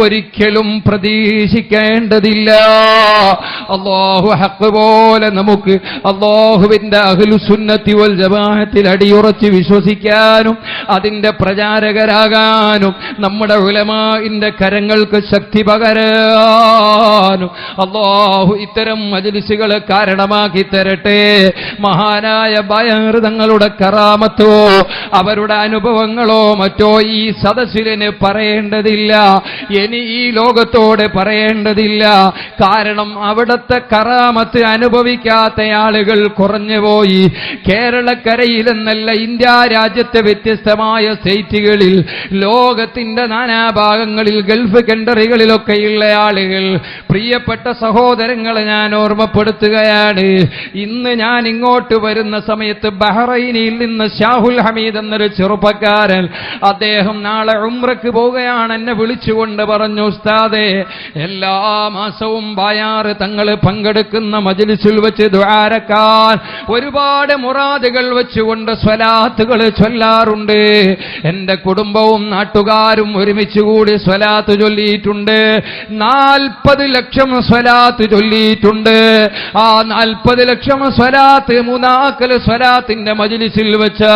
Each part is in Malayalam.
ഒരിക്കലും പ്രതീക്ഷിക്കേണ്ടതില്ല. അല്ലാഹു ഹഖ് പോലെ നമുക്ക് അല്ലാഹുവിന്റെ അഹ്ലുസുന്നത്തി വൽ ജമാഅത്തിൽ അടിയുറച്ച് വിശ്വസിക്കാനും അതിന്റെ പ്രചാരകരാകാനും നമ്മുടെ ഉലമാഇന്റെ കരങ്ങൾക്ക് ശക്തി പകരാനും അല്ലാഹു ഇത്തരം മജ്ലിസുകളെ കാരണമാക്കി തരട്ടെ. മഹാനായ ബയർ തങ്ങളുടെ കറാമത്തോ അവരുടെ അനുഭവങ്ങളോ മറ്റോ ഈ സദസ്സിലിന് പറയേണ്ടതില്ല, ഇനി ഈ ലോകത്തോട് പറയേണ്ടതില്ല. കാരണം അവിടുത്തെ കറാമത്ത് അനുഭവിക്കാത്ത ആളുകൾ കുറഞ്ഞുപോയി. കേരളക്കരയിലെന്നല്ല, ഇന്ത്യ രാജ്യത്തെ വ്യത്യസ്തമായ സ്റ്റേറ്റുകളിൽ, ലോകത്തിന്റെ നാനാഭാഗങ്ങളിൽ, ഗൾഫ് കൺട്രികളിലൊക്കെയുള്ള ആളുകൾ, പ്രിയപ്പെട്ട സഹോദരങ്ങളെ ഞാൻ ഓർമ്മപ്പെടുത്തുകയാണ്. ഇന്ന് ഞാൻ ഇങ്ങോട്ട് വരുന്ന സമയത്ത് ബഹ്റൈനിൽ നിന്ന് ഷാഹുൽ ഹമീദ് എന്നൊരു ചെറുപ്പക്കാരൻ, അദ്ദേഹം നാളെ ഉംറക്ക് പോവുകയാണ്. എന്നെ വിളിച്ചുകൊണ്ട് പറഞ്ഞു, ഉസ്താദേ, എല്ലാ മാസവും ബായാർ തങ്ങൾ പങ്കെടുക്കുന്ന മജ്ലിസിൽ വെച്ച് ദുആരക്കാൻ ഒരുപാട് മുറാദുകൾ വെച്ചുകൊണ്ട് സ്വലാത്തുകൾ ചൊല്ലാറുണ്ട്. എന്റെ കുടുംബവും നാട്ടുകാരും ഒരുമിച്ച് കൂടി സ്വലാത്ത് ചൊല്ലിയിട്ടുണ്ട്. 40 ലക്ഷം സ്വലാത്ത് ചൊല്ലിയിട്ടുണ്ട്. ആ 40 ലക്ഷം സ്വലാത്ത് മൂന്നാക്കൽ സ്വലാത്തിന്റെ മജ്ലിസിൽ വെച്ച്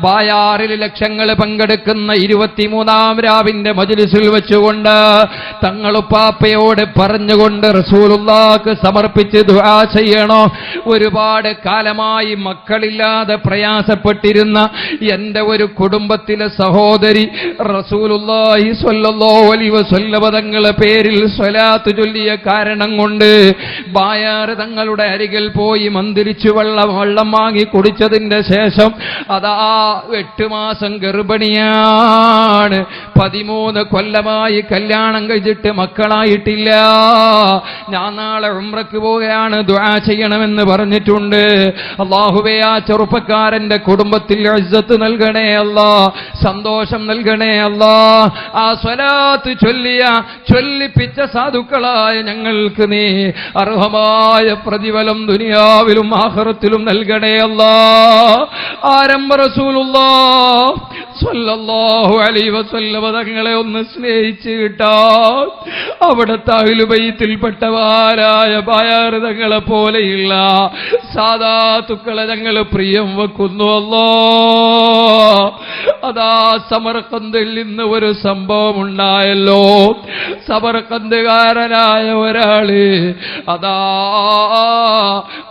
ബായാറിൽ ലക്ഷങ്ങൾ പങ്കെടുക്കുന്ന 23-ാം രാവിന്റെ മജ്ലിസിൽ വെച്ചുകൊണ്ട് തങ്ങളുപ്പാപ്പയോട് പറഞ്ഞുകൊണ്ട് റസൂലുള്ളാഹിക്ക് സമർപ്പിച്ച് ദുആ ചെയ്യണോ. ഒരുപാട് കാലമായി മക്കളില്ലാതെ പ്രയാസപ്പെട്ടിരുന്ന എന്റെ ഒരു കുടുംബത്തിലെ സഹോദരി റസൂലുള്ളാഹി സ്വല്ലല്ലാഹു അലൈഹി വസല്ലം തങ്ങളുടെ പേരിൽ സ്വലാത്ത് ചൊല്ലിയ കാരണം കൊണ്ട് ബായാർ തങ്ങളുടെ അരികിൽ പോയി മന്ത്രിച്ചു വെള്ളം വാങ്ങി കുടിച്ചതിന്റെ ശേഷം അതാ 8 മാസം ഗർഭിണിയാണ്. 13 കൊല്ലമായി കല്യാണം കഴിച്ചിട്ട് മക്കളായിട്ടില്ല. ഞാൻ നാളെ ഉംറക്ക് പോവുകയാണ്, ദുആ ചെയ്യണമെന്ന് പറഞ്ഞിട്ടുണ്ട്. അല്ലാഹുവേ, ആ ചെറുപ്പക്കാരന്റെ കുടുംബത്തിൽ ഇസ്സത്ത് നൽകണേ അല്ലാ, സന്തോഷം നൽകണേ അല്ലാ. ആ സ്വലാത്ത് ചൊല്ലിപ്പിച്ച സാധുക്കളായ ഞങ്ങൾക്ക് നീ അർഹമായ പ്രതിഫലം ദുനിയാവിലും ആഖിറത്തിലും നൽകണേ അല്ലാ. ആരംഭ റസൂലുള്ളാഹി സ്വല്ലല്ലാഹു അലൈഹി വസല്ലം തങ്ങളെ ഒന്ന് സ്നേഹിച്ച് കിട്ടാൻ അവിടുത്തെ അഹ്ലു ബൈത്തിൽപ്പെട്ടവരായ ബായാർ തങ്ങളെ പോലെയുള്ള സാദാത്തുക്കളെ ഞങ്ങൾ പ്രിയം വെക്കുന്നു അല്ലാ. അതാ സമർഖന്ദിൽ നിന്ന് ഒരു സംഭവം ഉണ്ടായല്ലോ. സമർഖന്ദുകാരനായ ഒരാള് അതാ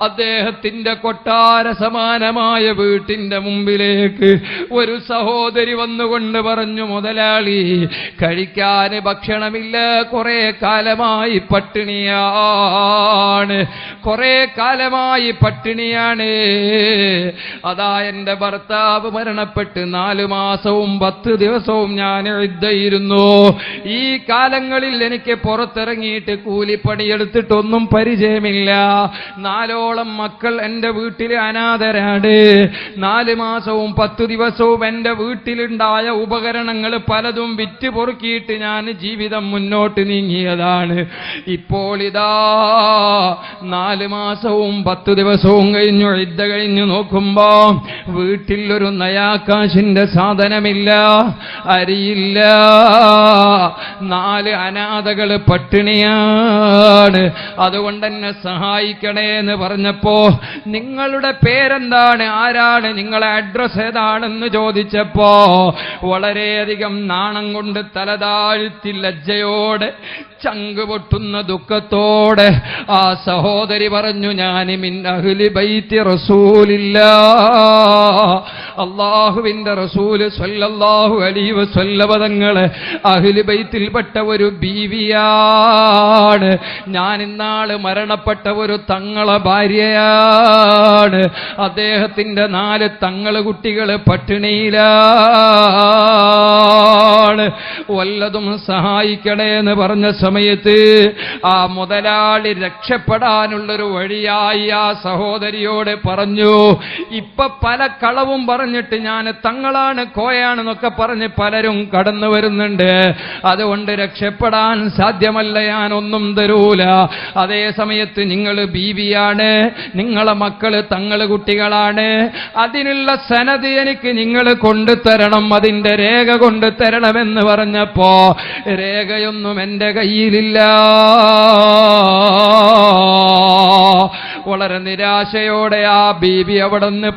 അദ്ദേഹത്തിന്റെ കൊട്ടാര സമാനമായ വീട്ടിന്റെ മുമ്പിലേക്ക് ഒരു സഹോദരി വന്നുകൊണ്ട് പറഞ്ഞു, മുതലാളി, കഴിക്കാൻ ഭക്ഷണമില്ല, കുറെ കാലമായി പട്ടിണിയാണ്, കുറെ കാലമായി പട്ടിണിയാണ്. അതാ എന്റെ ഭർത്താവ് മരണപ്പെട്ട് 4 മാസവും 10 ദിവസവും ഞാൻ ഇദ്ദയിരുന്നു. ഈ കാലങ്ങളിൽ എനിക്ക് പുറത്തിറങ്ങിയിട്ട് കൂലിപ്പണിയെടുത്തിട്ടൊന്നും പരിചയമില്ല. 4ഓളം മക്കൾ എന്റെ വീട്ടിൽ അനാഥരാണ്. 4 മാസവും 10 ദിവസവും എന്റെ വീട്ടിലുണ്ടായ ഉപകരണങ്ങൾ പലതും വിറ്റ് പൊറുക്കിയിട്ട് ഞാൻ ജീവിതം മുന്നോട്ട് നീങ്ങിയതാണ്. ഇപ്പോൾ ഇതാ 4 മാസവും 10 ദിവസവും കഴിഞ്ഞു, ഇദ്ദ കഴിഞ്ഞു നോക്കുമ്പോ വീട്ടിൽ ഒരു നയാകാശിന്റെ സാധനമില്ല, അരിയില്ല. 4 അനാഥകൾ പട്ടിണിയാണ്. അതുകൊണ്ട് എന്നെ സഹായിക്കണേ എന്ന് പറഞ്ഞപ്പോ, നിങ്ങളുടെ പേരെന്താണ്, ആരാണ്, നിങ്ങളെ അഡ്രസ് ഏതാണെന്ന് ചോദിച്ചപ്പോ വളരെയധികം നാണം കൊണ്ട് തലതാഴ്ത്തി ലജ്ജയോടെ ചങ്ക് പൊട്ടുന്ന ദുഃഖത്തോടെ ആ സഹോദരി പറഞ്ഞു, ഞാൻ മിൻ അഹ്ലി ബൈത്തി റസൂലില്ലാഹ്, അല്ലാഹുവിന്റെ റസൂൽ സ്വല്ലല്ലാഹു അലൈഹി വസല്ലം തങ്ങളെ അഹ്ലി ബൈത്തിൽപ്പെട്ട ഒരു ബീവിയാണ്. ഞാൻ ഇന്നാള് മരണപ്പെട്ട ഒരു തങ്ങളെ ഭാര്യയാണ്. അദ്ദേഹത്തിന്റെ 4 തങ്ങള് കുട്ടികള് പട്ടിണിയിലാണ്. വല്ലതും സഹായിക്കണേ എന്ന് പറഞ്ഞ സമയത്ത് ആ മുതലാളി രക്ഷപ്പെടാനുള്ള രക്ഷപ്പെടാനുള്ളൊരു വഴിയായി ആ സഹോദരിയോട് പറഞ്ഞു. ഇപ്പൊ പല കളവും പറഞ്ഞിട്ട് ഞാൻ തങ്ങളാണ് കോയാണെന്നൊക്കെ പറഞ്ഞ് പലരും കടന്നു വരുന്നുണ്ട്. അതുകൊണ്ട് രക്ഷപ്പെടാൻ സാധ്യമല്ല, ഞാൻ ഒന്നും തരൂല. അതേ സമയത്ത് നിങ്ങൾ ബീവിയാണ്, നിങ്ങളെ മക്കള് തങ്ങള് കുട്ടികളാണ്, അതിനുള്ള സനത് എനിക്ക് നിങ്ങൾ കൊണ്ടുതരണം, അതിന്റെ രേഖ കൊണ്ടുതരണമെന്ന് പറഞ്ഞപ്പോ രേഖയൊന്നും എന്റെ കയ്യിലില്ല. വളരെ നിരാശയോടെ ആ ബീബി അവിടെ നിന്ന്